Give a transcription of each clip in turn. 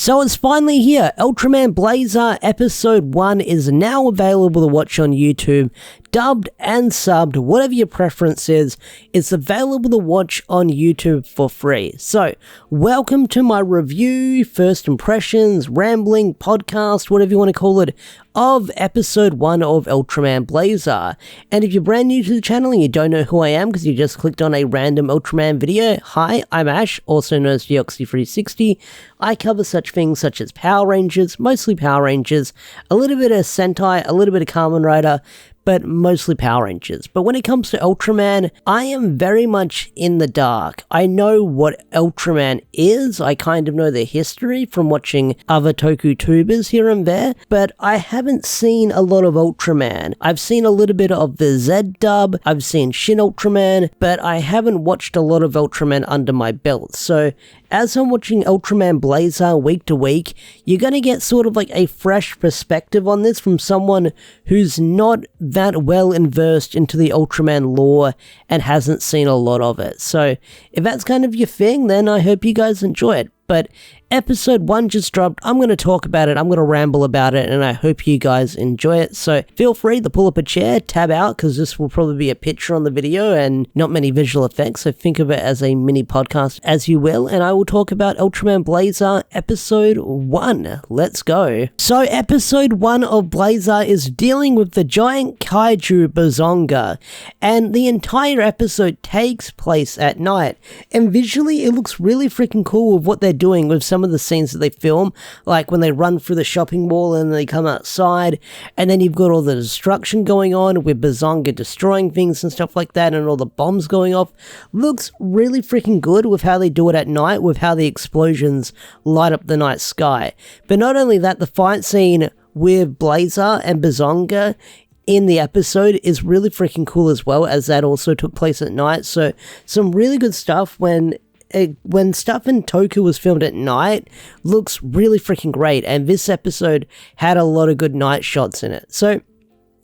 So it's finally here. Ultraman Blazar Episode 1 is now available to watch on YouTube. Dubbed and subbed, whatever your preference is, it's available to watch on YouTube for free. So, welcome to my review, first impressions, rambling, podcast, whatever you want to call it, of Episode 1 of Ultraman Blazar. And if you're brand new to the channel and you don't know who I am because you just clicked on a random Ultraman video, hi, I'm Ash, also known as Deoxy360. I cover such things such as Power Rangers, mostly Power Rangers, a little bit of Sentai, a little bit of Kamen Rider, but mostly Power Rangers. But when it comes to Ultraman, I am very much in the dark. I know what Ultraman is, I kind of know their history from watching other Toku-tubers here and there, but I haven't seen a lot of Ultraman. I've seen a little bit of the Z dub, I've seen Shin Ultraman, but I haven't watched a lot of Ultraman under my belt. So as I'm watching Ultraman Blazar week to week, you're going to get sort of like a fresh perspective on this from someone who's not that well versed into the Ultraman lore and hasn't seen a lot of it. So if that's kind of your thing, then I hope you guys enjoy it. But Episode 1 just dropped, I'm going to talk about it, I'm going to ramble about it, and I hope you guys enjoy it. So feel free to pull up a chair, tab out, because this will probably be a picture on the video and not many visual effects, so think of it as a mini podcast as you will, and I will talk about Ultraman Blazar Episode 1. Let's go. So Episode 1 of Blazar is dealing with the giant kaiju Bazonga, and the entire episode takes place at night, and visually it looks really freaking cool with what they're doing with some of the scenes that they film, like when they run through the shopping mall and they come outside, and then you've got all the destruction going on with Bazonga destroying things and stuff like that, and all the bombs going off. Looks really freaking good with how they do it at night, with how the explosions light up the night sky. But not only that, the fight scene with Blazar and Bazonga in the episode is really freaking cool as well, as that also took place at night. So some really good stuff when stuff in Toku was filmed at night, looks really freaking great, and this episode had a lot of good night shots in it. So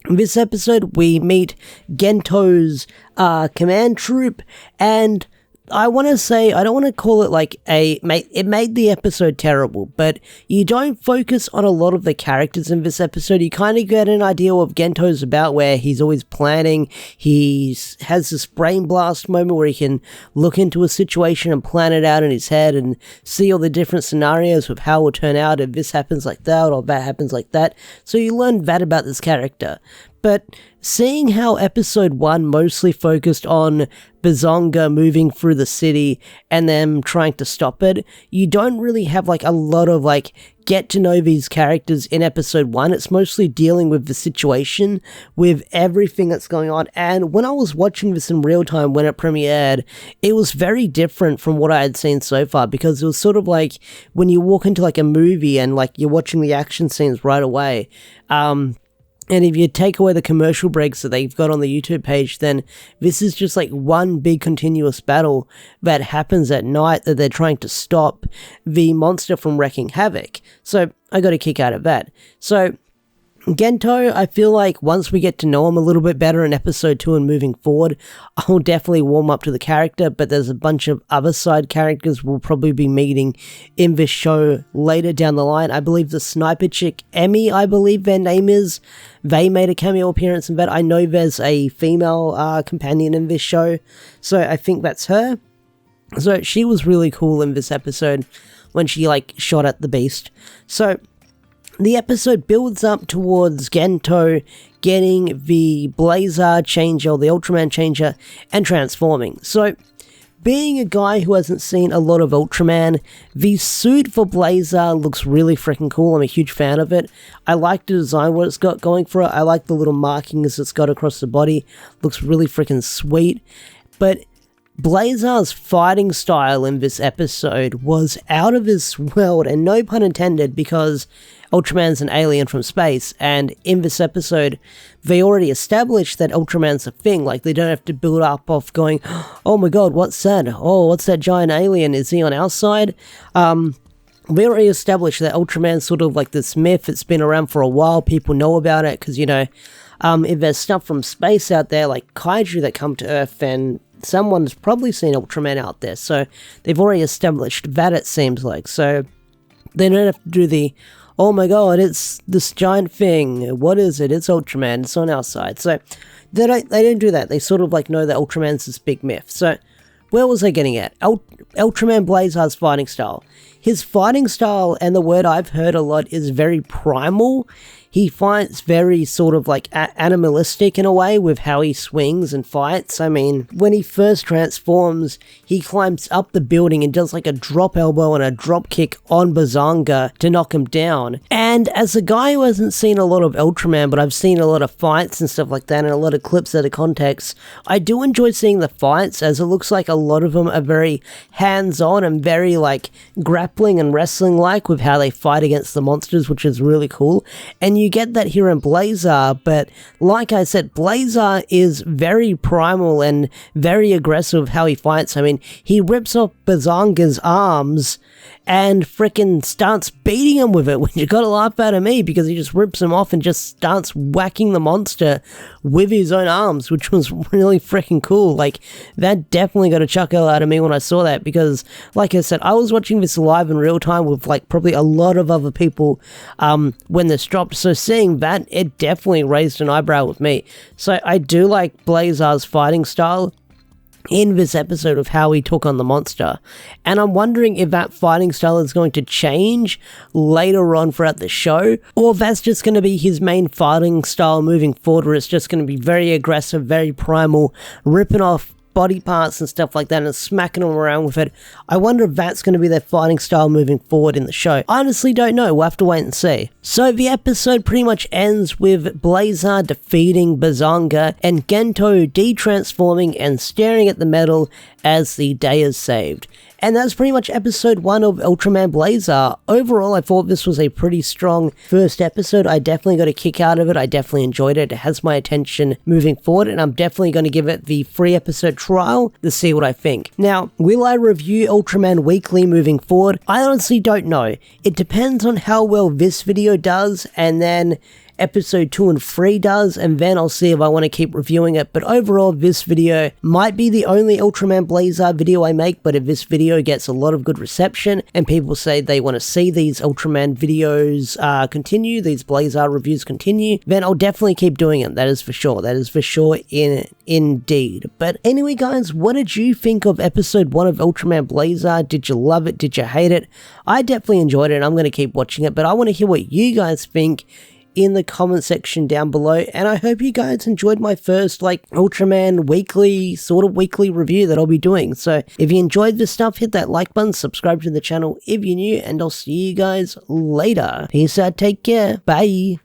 in this episode we meet Gento's command troop, and I want to say, I don't want to call it like it made the episode terrible, but you don't focus on a lot of the characters in this episode. You kind of get an idea of Gento's about, where he's always planning. He has this brain blast moment where he can look into a situation and plan it out in his head and see all the different scenarios of how it will turn out if this happens like that or that happens like that. So you learn that about this character. But seeing how Episode 1 mostly focused on Bazonga moving through the city and them trying to stop it, you don't really have like a lot of like get to know these characters in Episode 1. It's mostly dealing with the situation, with everything that's going on. And when I was watching this in real time when it premiered, it was very different from what I had seen so far, because it was sort of like when you walk into like a movie and like you're watching the action scenes right away. And if you take away the commercial breaks that they've got on the YouTube page, then this is just like one big continuous battle that happens at night that they're trying to stop the monster from wreaking havoc. So I got a kick out of that. So Gento, I feel like once we get to know him a little bit better in Episode 2 and moving forward, I'll definitely warm up to the character, but there's a bunch of other side characters we'll probably be meeting in this show later down the line. I believe the sniper chick, Emmy, I believe their name is, they made a cameo appearance in that. I know there's a female companion in this show, so I think that's her. So she was really cool in this episode when she like shot at the beast. So the episode builds up towards Gento getting the Blazar changer, the Ultraman changer, and transforming. So, being a guy who hasn't seen a lot of Ultraman, the suit for Blazar looks really freaking cool. I'm a huge fan of it. I like the design, what it's got going for it. I like the little markings it's got across the body. Looks really freaking sweet. But Blazar's fighting style in this episode was out of this world, and no pun intended, because Ultraman's an alien from space, and in this episode, they already established that Ultraman's a thing. Like, they don't have to build up off going, oh my god, what's that? Oh, what's that giant alien? Is he on our side? We already established that Ultraman's sort of like this myth. It's been around for a while. People know about it, because, you know, if there's stuff from space out there, like kaiju that come to Earth, then someone's probably seen Ultraman out there. So they've already established that, it seems like. So They don't have to do the, oh my god, it's this giant thing, what is it, it's Ultraman, it's on our side. So they don't do that. They sort of like know that Ultraman's this big myth. So where was I getting at? Ultraman Blazar's fighting style. His fighting style, and the word I've heard a lot, is very primal. He fights very sort of like animalistic in a way with how he swings and fights. I mean, when he first transforms, he climbs up the building and does like a drop elbow and a drop kick on Bazanga to knock him down. And as a guy who hasn't seen a lot of Ultraman, but I've seen a lot of fights and stuff like that and a lot of clips out of context, I do enjoy seeing the fights, as it looks like a lot of them are very hands-on and very like grappling and wrestling like with how they fight against the monsters, which is really cool. And you get that here in Blazar, but like I said, Blazar is very primal and very aggressive how he fights. I mean, he rips off Bazanga's arms and frickin' starts beating him with it, which you gotta laugh out of me, because he just rips him off and just starts whacking the monster with his own arms, which was really frickin' cool. Like, that definitely got a chuckle out of me when I saw that, because, like I said, I was watching this live in real time with, like, probably a lot of other people when this dropped, so seeing that, it definitely raised an eyebrow with me. So I do like Blazar's fighting style in this episode of how he took on the monster, and I'm wondering if that fighting style is going to change later on throughout the show, or if that's just going to be his main fighting style moving forward, where it's just going to be very aggressive, very primal, ripping off body parts and stuff like that and smacking them around with it. I wonder if that's going to be their fighting style moving forward in the show. I honestly don't know. We'll have to wait and see. So the episode pretty much ends with Blazar defeating Bazanga and Gento de-transforming and staring at the medal as the day is saved. And that's pretty much episode 1 of Ultraman Blazar. Overall, I thought this was a pretty strong first episode. I definitely got a kick out of it. I definitely enjoyed it. It has my attention moving forward, and I'm definitely going to give it the 3-episode trial to see what I think. Now, will I review Ultraman weekly moving forward? I honestly don't know. It depends on how well this video does, and then episode 2 and 3 does, and then I'll see if I want to keep reviewing it. But overall, this video might be the only Ultraman Blazar video I make, but if this video gets a lot of good reception and people say they want to see these Ultraman videos continue, these Blazar reviews continue, then I'll definitely keep doing it. That is for sure. That is for sure indeed. But anyway, guys, what did you think of episode 1 of Ultraman Blazar? Did you love it? Did you hate it? I definitely enjoyed it, and I'm going to keep watching it, but I want to hear what you guys think in the comment section down below, and I hope you guys enjoyed my first like Ultraman weekly review that I'll be doing. So if you enjoyed this stuff, hit that like button, subscribe to the channel if you're new, and I'll see you guys later. Peace out, take care, bye.